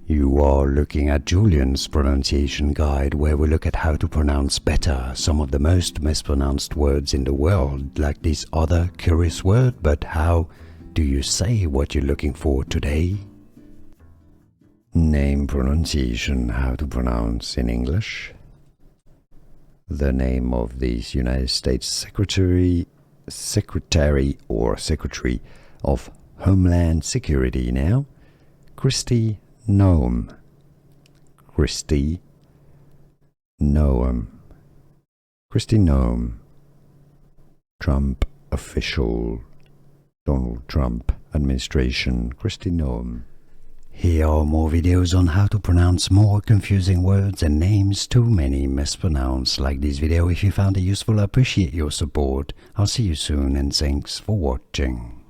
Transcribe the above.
You are looking at Julian's pronunciation guide, where we look at how to pronounce better some of the most mispronounced words in the world, like this other curious word. But how do you say what you're looking for today? Name pronunciation, how to pronounce in English. The name of this United States Secretary of Homeland Security now, Kristi Noem. Kristi Noem. Kristi Noem. Trump official, Donald Trump administration, Kristi Noem. Here are more videos on how to pronounce more confusing words and names too many mispronounced. Like this video if you found it useful. I appreciate your support. I'll see you soon and thanks for watching.